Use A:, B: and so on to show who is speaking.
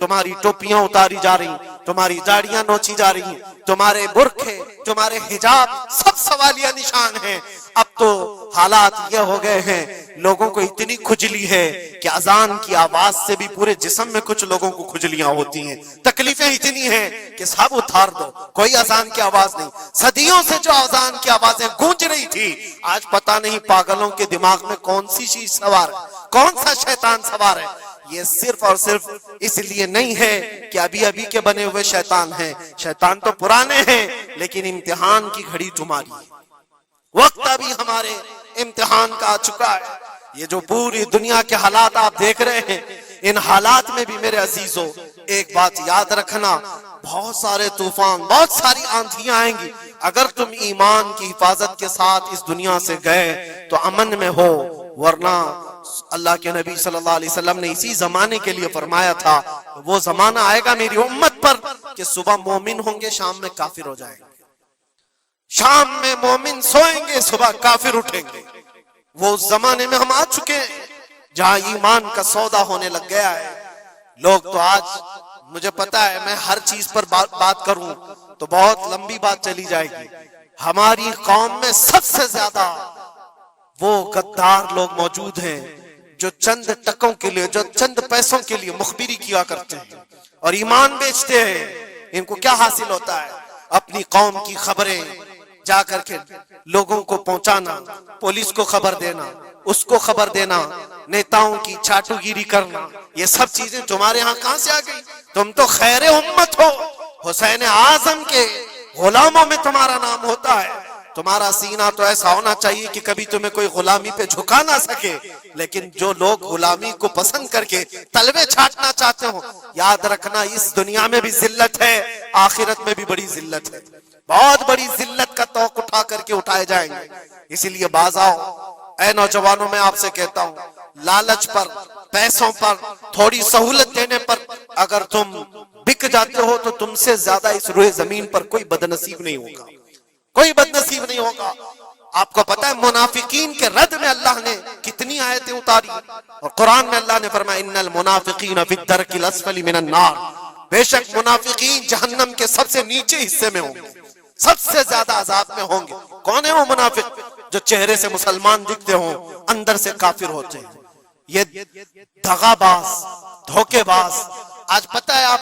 A: تمہاری ٹوپیاں اتاری جا رہی، تمہاری داڑیاں نوچی جا رہی، تمہارے برقعے، تمہارے حجاب سب سوالیہ نشان ہیں۔ اب تو حالات یہ ہو گئے ہیں، لوگوں کو اتنی کھجلی ہے کہ اذان کی آواز سے بھی پورے جسم میں کچھ لوگوں کو کھجلیاں ہوتی ہیں۔ تکلیفیں اتنی ہیں کہ سب اتار دو، کوئی اذان کی آواز نہیں۔ صدیوں سے جو اذان کی آوازیں گونج رہی تھی، آج پتہ نہیں پاگلوں کے دماغ میں کون سی چیز سوار ہے، کون سا شیطان سوار ہے۔ یہ صرف اور صرف اس لیے نہیں ہے کہ ابھی ابھی کے بنے ہوئے شیطان ہیں، شیطان تو پرانے ہیں، لیکن امتحان کی گھڑی تمہاری ہے، وقت ابھی ہمارے امتحان کا آ چکا ہے۔ یہ جو پوری دنیا کے حالات آپ دیکھ رہے ہیں، ان حالات میں بھی میرے عزیزو ایک بات یاد رکھنا، بہت سارے طوفان، بہت ساری آندھیاں آئیں گی، اگر تم ایمان کی حفاظت کے ساتھ اس دنیا سے گئے تو امن میں ہو، ورنہ اللہ کے نبی صلی اللہ علیہ وسلم نے اسی زمانے کے لیے فرمایا تھا، وہ زمانہ آئے گا میری امت پر کہ صبح مومن ہوں گے، شام میں کافر ہو جائیں گے، شام میں مومن سوئیں گے، صبح کافر اٹھیں گے۔ وہ زمانے میں ہم آ چکے ہیں جہاں ایمان کا سودا ہونے لگ گیا ہے۔ لوگ تو آج، مجھے پتا ہے میں ہر چیز پر بات کروں تو بہت لمبی بات چلی جائے گی، ہماری قوم میں سب سے زیادہ وہ غدار لوگ موجود ہیں جو چند ٹکوں کے لیے، جو چند پیسوں کے لیے مخبری کیا کرتے ہیں اور ایمان بیچتے ہیں۔ ان کو کیا حاصل ہوتا ہے؟ اپنی قوم کی خبریں جا کر کے لوگوں کو پہنچانا، پولیس کو خبر دینا، اس کو خبر دینا، نیتاؤں کی چاٹو گیری کرنا، یہ سب چیزیں تمہارے ہاں کہاں سے آ گئی؟ تم تو خیر امت ہو، حسین اعظم کے غلاموں میں تمہارا نام ہوتا ہے۔ تمہارا سینہ تو ایسا ہونا چاہیے کہ کبھی تمہیں کوئی غلامی پہ جھکا نہ سکے، لیکن جو لوگ غلامی کو پسند کر کے تلوے چھاٹنا چاہتے ہو، یاد رکھنا اس دنیا میں بھی ذلت ہے، آخرت میں بھی بڑی ذلت ہے، بہت بڑی ذلت کا توق اٹھا کر کے اٹھائے جائیں گے۔ اسی لیے باز آؤ، اے نوجوانوں، میں آپ سے کہتا ہوں، لالچ پر، پیسوں پر، تھوڑی سہولت دینے پر اگر تم بک جاتے ہو تو تم سے زیادہ اس روئے زمین پر کوئی بدنصیب نہیں ہوگا، کوئی بدنصیب نہیں ہوگا۔ آپ کو پتا ہے منافقین کے رد میں اللہ نے کتنی آیتیں اتاری، اور قرآن میں اللہ نے فرمایا ان المنافقین فی الدرک الاسفل من النار، بے شک منافقین جہنم کے سب سے نیچے حصے میں ہوں گے، سب سے زیادہ عذاب میں ہوں گے۔ کون ہے وہ منافق؟ جو چہرے سے مسلمان دکھتے ہوں، اندر سے کافر ہوتے ہیں۔ یہ دغا باز، دھوکے باز، آج پتہ ہے آپ